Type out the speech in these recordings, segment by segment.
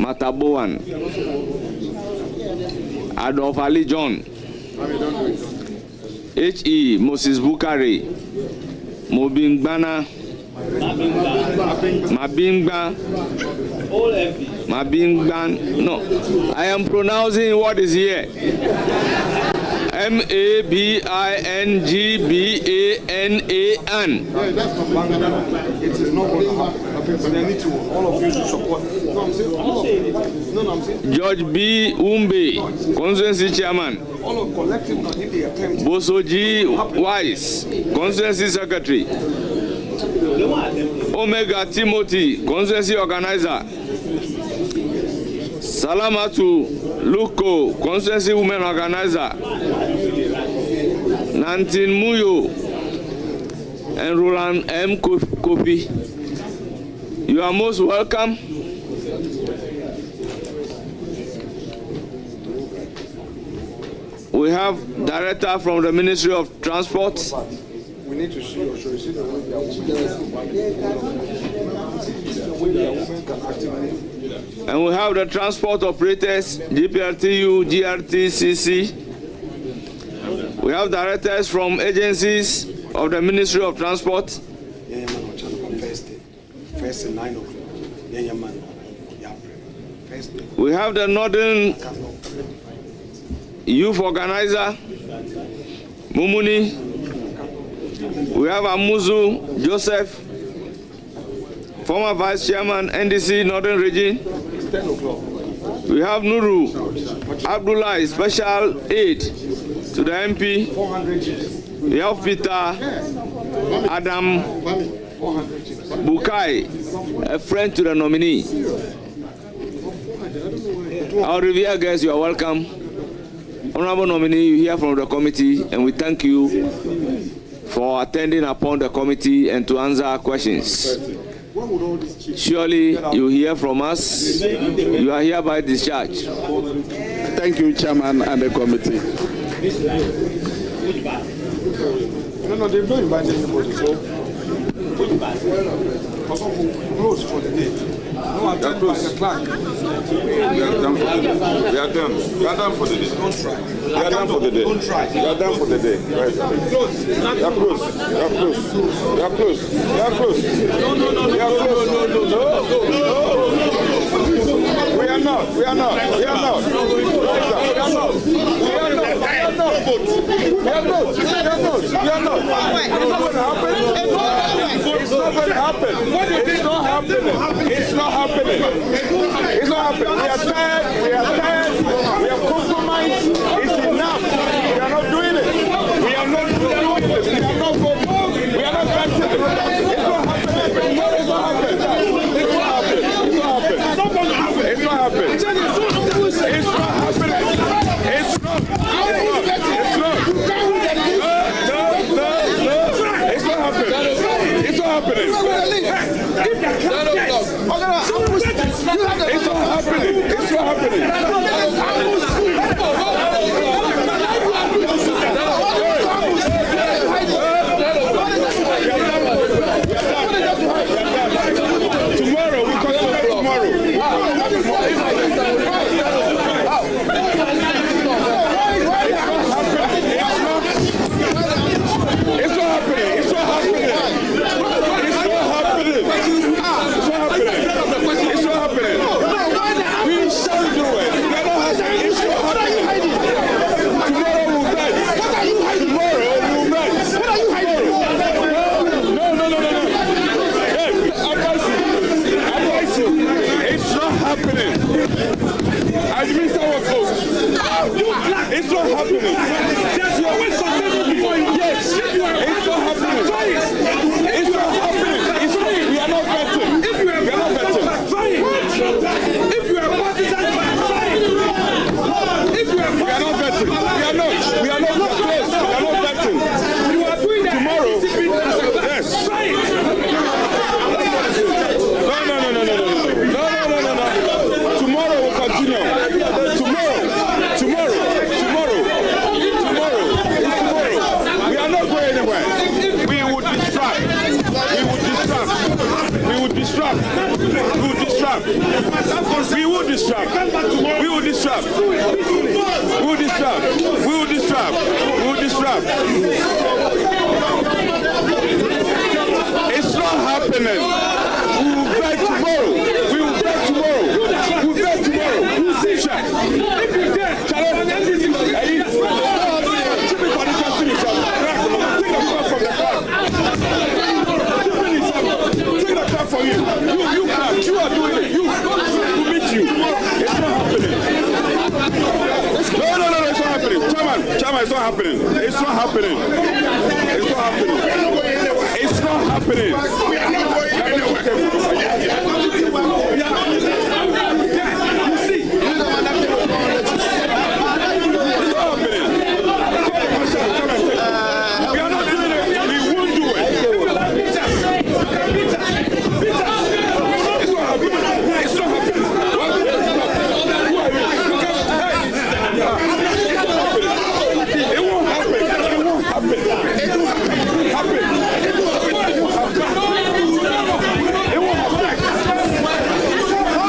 Mataboan. Adolf Ali John. H.E. Moses Bukari. Mobingbana. Mabingban. No, I am pronouncing what is here. Mabingban. That's from Bangladesh. It is not going to happen. They need to, all of you to support. No, I'm saying. George B. Umbe, Constituency Chairman. All of collective, not in the attempt. Bosoji Wise, Constituency Secretary. Omega Timothy, Constituency Organizer. Salamatu Luko, Constituency Women Organizer. Nantin Muyo and Roland M. Kopi. You are most welcome. We have director from the Ministry of Transport. We need to see the and we have the transport operators, GPRTU, GRTCC. We have directors from agencies of the Ministry of Transport. First 9 o'clock. We have the Northern Youth Organizer, Mumuni. We have Amuzu Joseph, former Vice Chairman, NDC Northern Region. 10 o'clock. We have Nuru Abdullah, Special Aid to the MP. We have Peter Adam Bukai, a friend to the nominee. Our revered guests, you are welcome. Honorable nominee, you hear from the committee, and we thank you for attending upon the committee and to answer our questions. Surely you hear from us. You are hereby discharged. Thank you, Chairman and the committee. No, they've not invited anybody, so close for the day. No, I'm done by the clock. We are done for the day. We are done. We are done for the day. Don't try. We are done for the day. Don't try. We are done for the day. Right. Close. We are close. We are close. We are close. We are close. No. We are not. We are not. We are not. We are not. It's not going to happen. It's not happening. It's not happening. It's not happening. We are tired. We have compromised. It's enough. We are not doing it. We are not doing this. We are not voting. We are not acting. It's not happening. It's not happening. It's not happening. It's not happening. It's not happening. It's not happening. It's not happening. It's not. It's not happening. It's not happening. It's not happening. Tomorrow, we concentrate tomorrow. It's not happening. It's not happening. We shall do it. It's not happening. Tomorrow we'll rise. Tomorrow we'll rise. What are you hiding? No. Hey, advise you. It's not happening. As Mr. Wako, it's not happening. Yes, you always successful before you. Yes, it's not happening. It's not happening. We are not betting. We are not betting. If you are partisan, if you are we are not betting. We are not. We are not close. We are not betting. You are doing that tomorrow. Yes. No. Tomorrow will continue. Tomorrow. We are not going anywhere. We would distract. will disrupt. We will disrupt. We will disrupt. We will disrupt. We will disrupt. It's not happening. We will bet tomorrow. We will bet tomorrow. We will bet tomorrow. We will see that. For you. You are doing it. You meet you. It's not happening. No, it's not happening. Chairman, it's not happening. It's not happening. It's not happening. It's not happening. We are not going anywhere. You see, it's not happening. We are not doing it. We won't do it. It's not happening. It won't happen. It won't happen. It won't happen. It won't happen.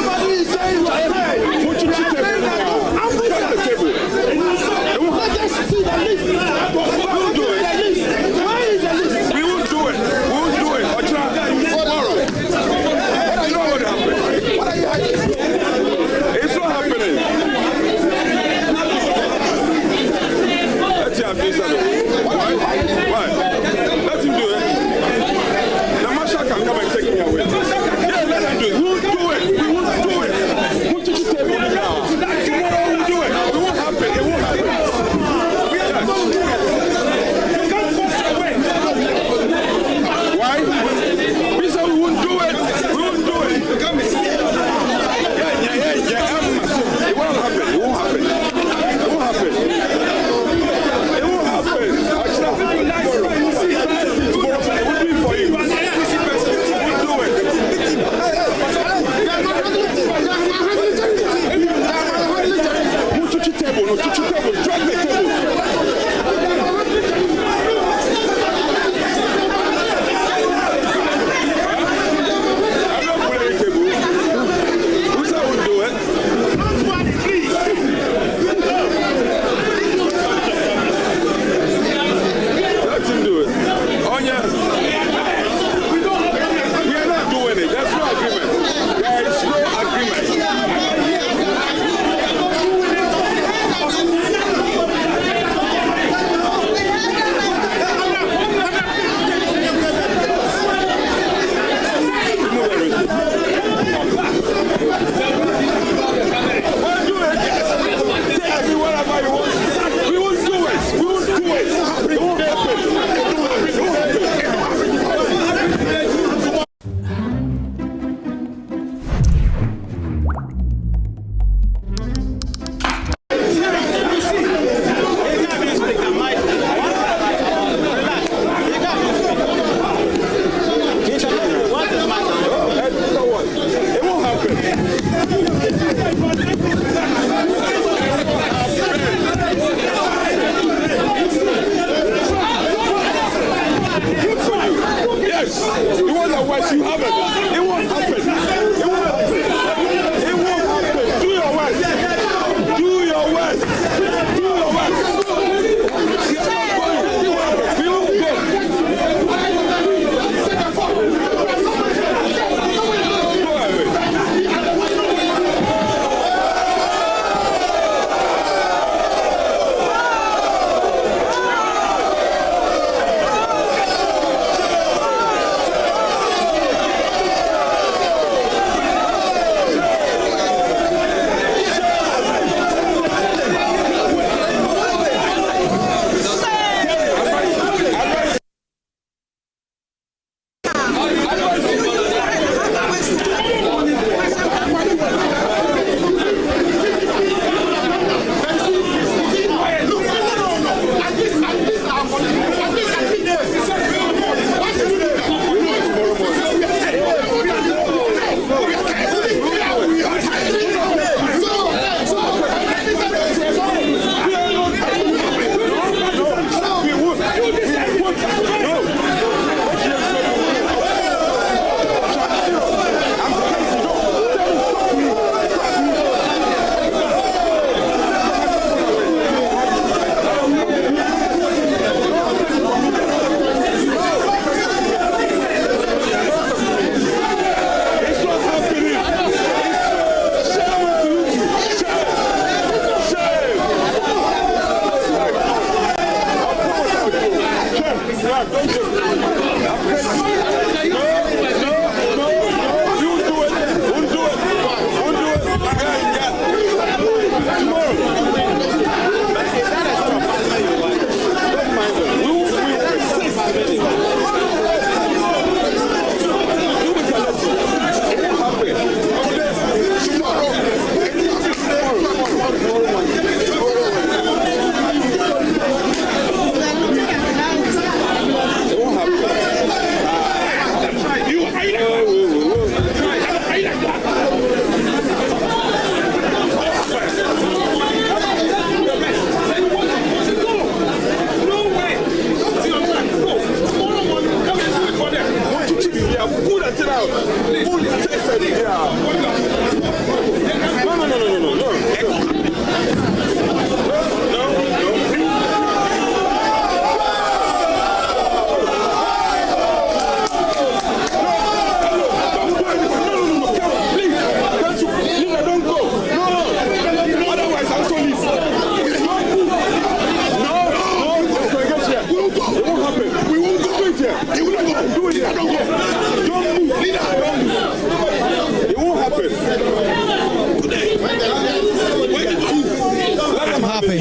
happen.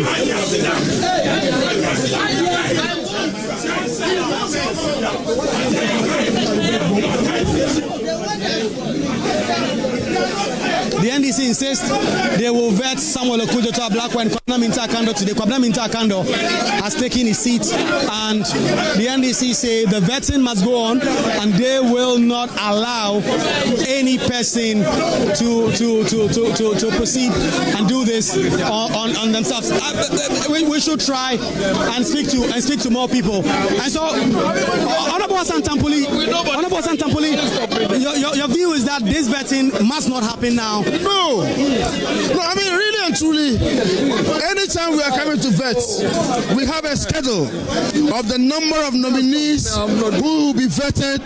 The NDC insists they will vet Samuel Okujo to a black one. Kwabena Mintah Kando today. Kwabena Mintah Kando has taken his seat, and the NDC say the vetting must go on, and they will not allow any person to proceed and do this on themselves. We should try and speak to more people. And so, Honorable Santampuli, your view is that this vetting must not happen now. No, I mean, really and truly, anytime we are coming to vet, we have a schedule of the number of nominees who will be vetted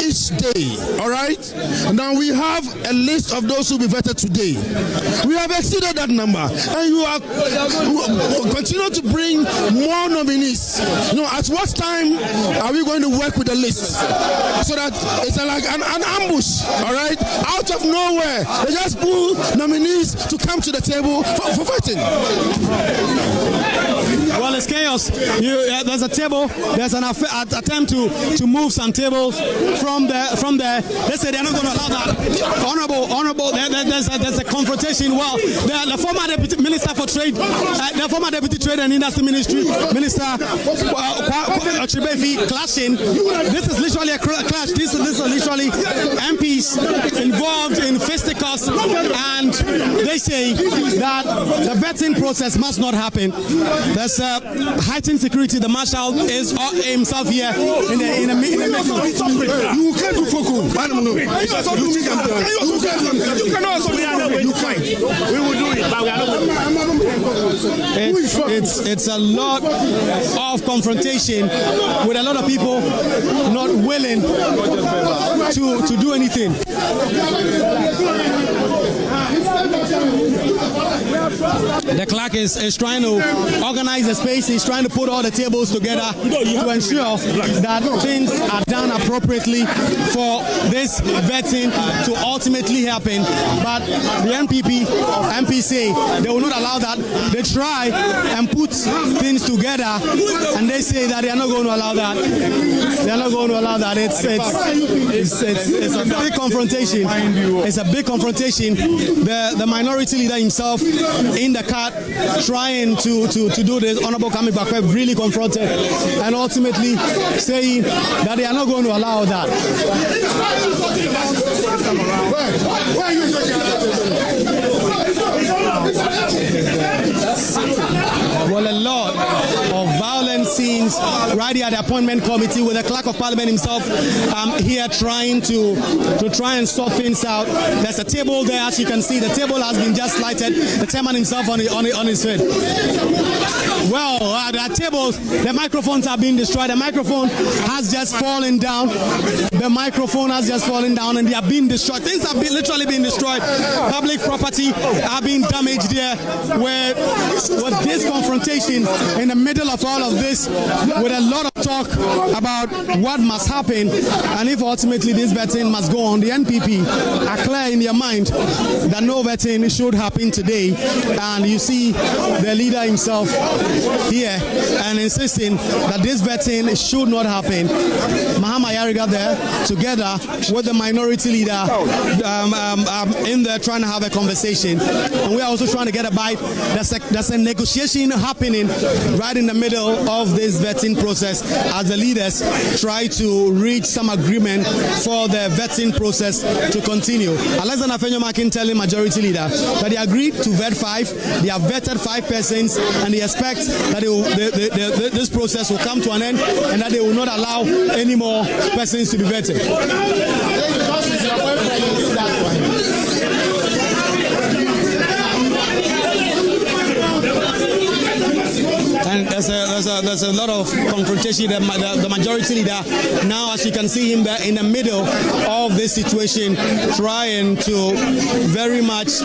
each day. All right? Now we have a list of those who will be vetted today. We have exceeded that number, and you are continue to bring more nominees. At what time are we going to work with the list so that it's like an ambush? All right? Out of nowhere, they just pull nominees to come to the table for voting. Well, it's chaos. There's a table. There's an attempt to move some tables from there. They say they're not going to allow that. Honorable. There's a confrontation. Well, the former deputy minister for trade, the former deputy trade and industry ministry minister Chibefi clashing. This is literally a clash. This is literally MPs involved in fisticuffs, and they say that the vetting process must not happen. There's heightened security. The marshal is himself here in the meeting. You can't do focus. I don't know. You can also do it. You can. We will do it, but we are not. It's a lot of confrontation with a lot of people not willing to do anything. The clerk is trying to organize the space. He's trying to put all the tables together to ensure that things are done appropriately for this vetting to ultimately happen. But the MP say they will not allow that. They try and put things together, and they say that they are not going to allow that. They are not going to allow that. It's a big confrontation. It's a big confrontation. The minority leader himself in the car trying to do this. Honorable Kami Bakwe really confronted and ultimately saying that they are not going to allow that. Well, a lot of violent scenes right here at the appointment committee with the clerk of parliament himself here trying to try and sort things out. There's a table there, as you can see. The table has been just lighted. The chairman himself on his feet. Well, the tables, the microphones are being destroyed. The microphone has just fallen down. The microphone has just fallen down, and they are being destroyed. Things have literally been destroyed. Public property are being damaged there. With this confrontation in the middle of all of this, with a lot of talk about what must happen, and if ultimately this vetting must go on, the NPP are clear in their mind that no vetting should happen today. And you see the leader himself here and insisting that this vetting should not happen. Mahama Yariga there, together with the minority leader in there trying to have a conversation. And we are also trying to get a bite. There's a negotiation happening right in the middle of this vetting process as the leaders try to reach some agreement for the vetting process to continue. Alexander Fenyomakin telling majority leader that they agreed to vet 5, they have vetted 5 persons, and they expect that this process will come to an end and that they will not allow any more persons to be vetted. And there's there's a lot of confrontation. The majority leader now, as you can see him there in the middle of this situation, trying to very much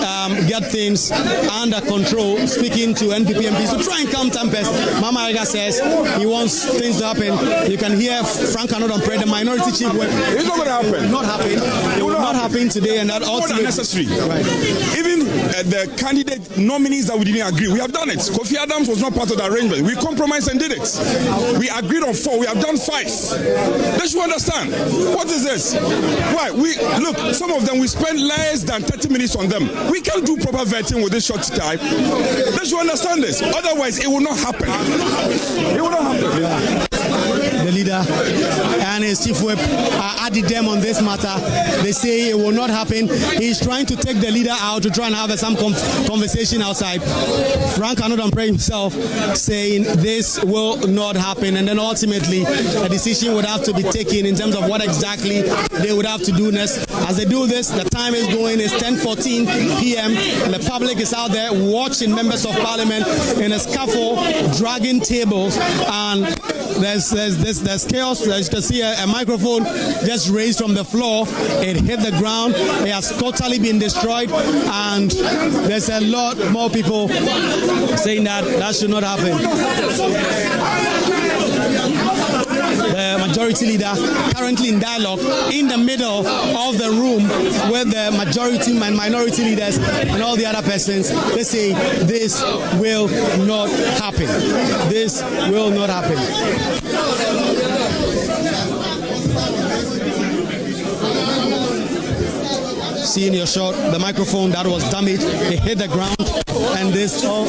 get things under control, speaking to NPP MPs to try and calm tempers. Mama Aga says he wants things to happen. You can hear Frank Anodon, the minority chief. It's not going to happen. Not happen. It will not happen today, and that also unnecessary. Right. Even the candidate nominees that we didn't agree, we have done it. Kofi Adams was not part of the arrangement. We compromised and did it. We agreed on 4. We have done 5. They should understand. What is this? Why? Look, some of them we spend less than 30 minutes on them. We can't do proper vetting with this short time. They should understand this. Otherwise, it will not happen. It will not happen. Yeah. The leader and his chief whip are added them on this matter. They say it will not happen. He's trying to take the leader out to try and have some conversation outside. Frank Anodon himself saying this will not happen, and then ultimately a decision would have to be taken in terms of what exactly they would have to do next. As they do this, the time is going, it's 10:14 p.m. and the public is out there watching members of parliament in a scaffold dragging tables, and there's chaos. As you can see, a microphone just raised from the floor. It hit the ground. It has totally been destroyed, and there's a lot more people saying that should not happen. The majority leader currently in dialogue in the middle of the room with the majority and minority leaders and all the other persons. They say this will not happen. This will not happen. See in your shot, the microphone that was damaged, it hit the ground, and this, all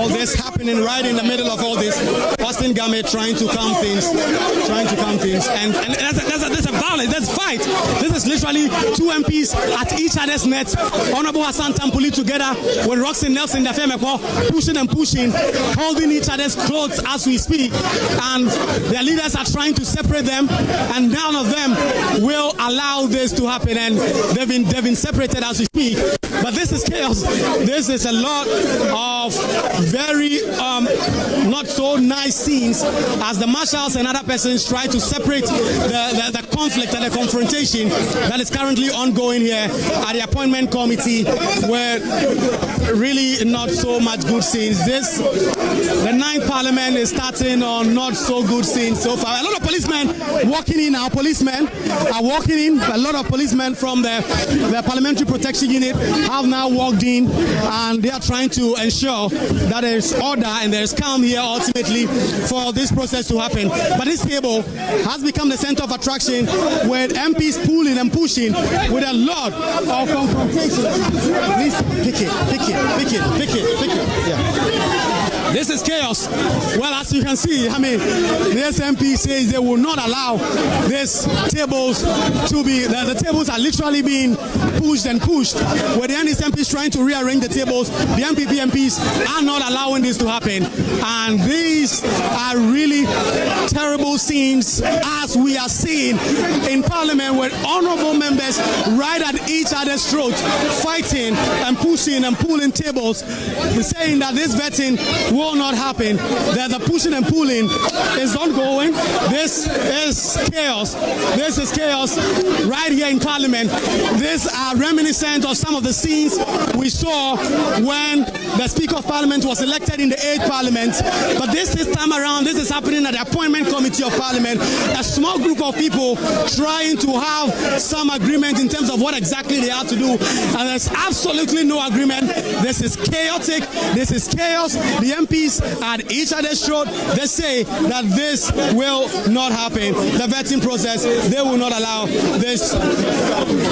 this happening right in the middle of all this. Austin Game trying to calm things, and there's a violence, there's fight. This is literally 2 MPs at each other's net. Honorable Hassan Tampuli together with Roxanne Nelson Dafemekwa pushing and pushing, holding each other's clothes as we speak, and their leaders are trying to separate them, and none of them will allow this to happen, and they've been separated as we speak. But this is chaos. This is a lot of very not so nice scenes as the marshals and other persons try to separate the conflict and the confrontation that is currently ongoing here at the appointment committee, where really not so much good scenes. The 9th parliament is starting on not so good scenes so far. A lot of policemen walking in. Our policemen are walking in. A lot of policemen from the parliamentary protection unit have now walked in, and they are trying to ensure that there is order and there is calm here ultimately for this process to happen. But this table has become the center of attraction, with MPs pulling and pushing with a lot of confrontation. Please pick it. Yeah. This is chaos. Well, as you can see, the SMP says they will not allow these tables to be, the tables are literally being pushed, where the MPs trying to rearrange the tables. The MPP MPs are not allowing this to happen, and these are really terrible scenes as we are seeing in Parliament, with honorable members right at each other's throats, fighting and pushing and pulling tables, saying that this vetting will not happen, that the pushing and pulling is ongoing. This is chaos. This is chaos right here in Parliament. These are reminiscent of some of the scenes we saw when the Speaker of Parliament was elected in the 8th Parliament. But this time around, this is happening at the Appointment Committee of Parliament. A small group of people trying to have some agreement in terms of what exactly they have to do. And there's absolutely no agreement. This is chaotic. This is chaos. The MPs at each other's throat. They say that this will not happen. The vetting process, they will not allow this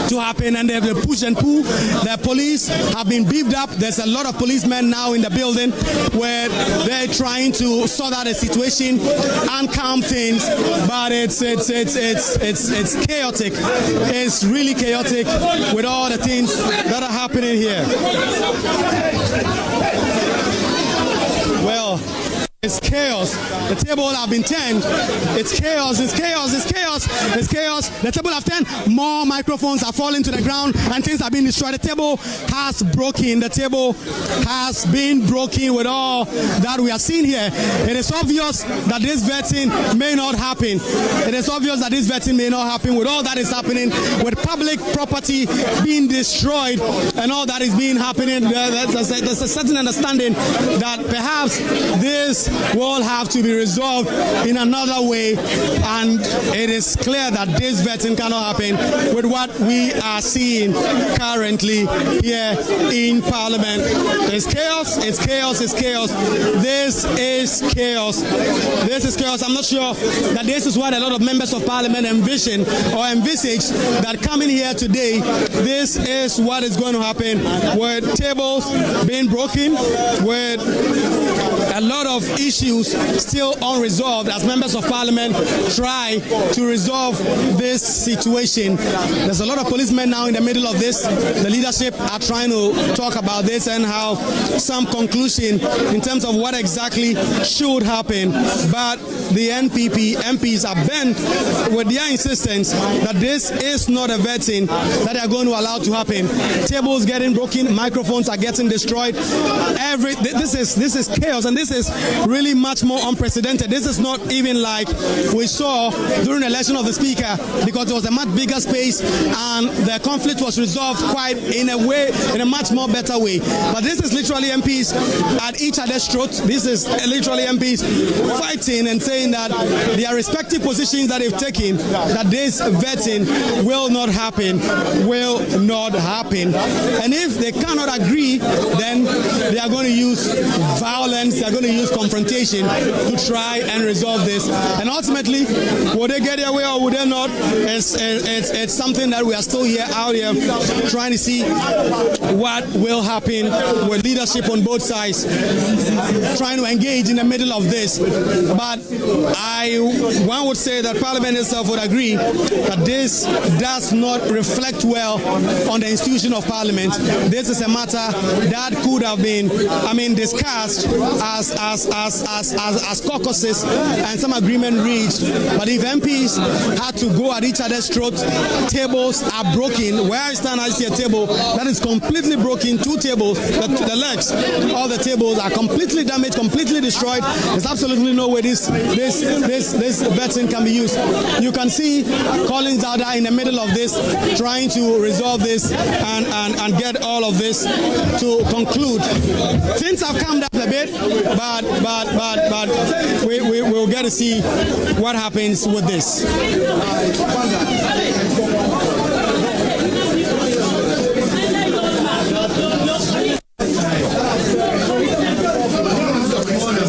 to happen. And they have to push and pull. The police have been beefed up. There's a lot of policemen now in the building where they're trying to sort out the situation and calm things. But it's chaotic. It's really chaotic with all the things that are happening here. Well, It's chaos. The table have been turned. It's chaos. It's chaos. It's chaos. It's chaos. The table have turned. More microphones are falling to the ground and things have been destroyed. The table has broken. The table has been broken with all that we are seeing here. It is obvious that this vetting may not happen. It is obvious that this vetting may not happen with all that is happening, with public property being destroyed and all that is being happening. There's a certain understanding that perhaps this will have to be resolved in another way, and it is clear that this vetting cannot happen with what we are seeing currently here in Parliament. It's chaos, it's chaos, it's chaos. This is chaos. This is chaos. I'm not sure that this is what a lot of members of Parliament envision or envisage, that coming here today, this is what is going to happen, with tables being broken, with a lot of issues still unresolved as members of Parliament try to resolve this situation. There's a lot of policemen now in the middle of this. The leadership are trying to talk about this and have some conclusion in terms of what exactly should happen. But the MPs are bent with their insistence that this is not a vetting that they are going to allow to happen. Tables getting broken, microphones are getting destroyed. This is chaos, and this is really much more unprecedented. This is not even like we saw during the election of the Speaker, because it was a much bigger space and the conflict was resolved quite in a much more better way. But this is literally MPs at each other's throats. This is literally MPs fighting and saying that their respective positions that they've taken, that this vetting will not happen, And if they cannot agree, then they are going to use violence, they are going to use confrontation to try and resolve this. And ultimately, will they get their way or will they not? It's something that we are still out here trying to see what will happen with leadership on both sides, trying to engage in the middle of this. But one would say that Parliament itself would agree that this does not reflect well on the institution of Parliament. This is a matter that could have been, discussed as caucuses and some agreement reached. But if MPs had to go at each other's throats, tables are broken. Where I stand, I see a table that is completely broken. Two tables, the legs of the tables are completely damaged, completely destroyed. There's absolutely no way this vetting can be used. You can see Collins out there in the middle of this, trying to resolve this and get all of this to conclude. Things have calmed down a bit, but we'll get to see what happens with this.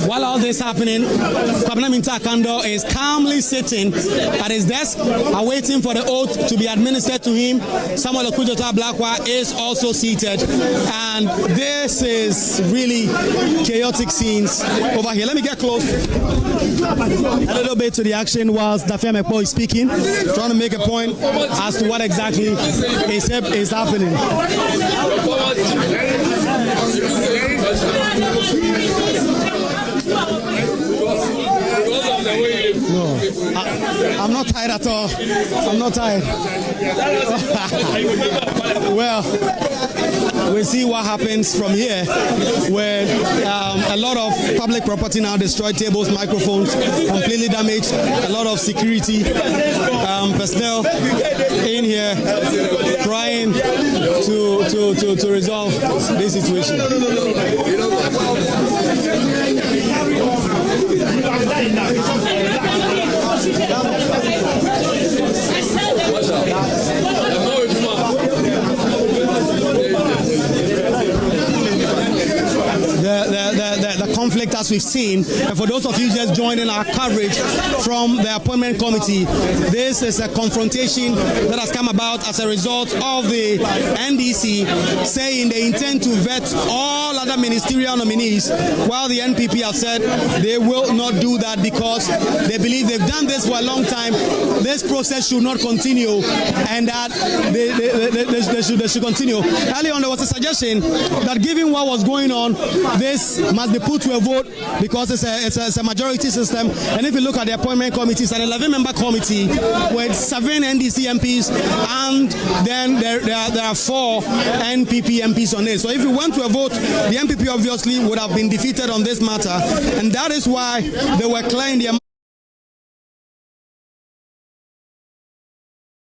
While all this happening, Kwabena Mintah Kando is calmly sitting at his desk, awaiting for the oath to be administered to him. Samuel Okudjota Blakwa is also seated, and this is really chaotic scenes over here. Let me get close a little bit to the action whilst Dafia Mekpo is speaking, trying to make a point as to what exactly is happening. No, I'm not tired at all. I'm not tired. Well, we'll see what happens from here, where a lot of public property now destroyed, tables, microphones completely damaged, a lot of security personnel in here trying to resolve this situation. The conflict as we've seen, and for those of you just joining our coverage from the appointment committee, this is a confrontation that has come about as a result of the NDC saying they intend to vet all other ministerial nominees, while the NPP have said they will not do that because they believe they've done this for a long time. This process should not continue, and that they should continue. Earlier on, there was a suggestion that given what was going on, this must be put to a vote vote because it's a majority system. And if you look at the appointment committee, it's an 11-member committee with 7 NDC MPs, and then there are 4 NPP MPs on it. So if you went to a vote, the NPP obviously would have been defeated on this matter, and that is why they were clearing their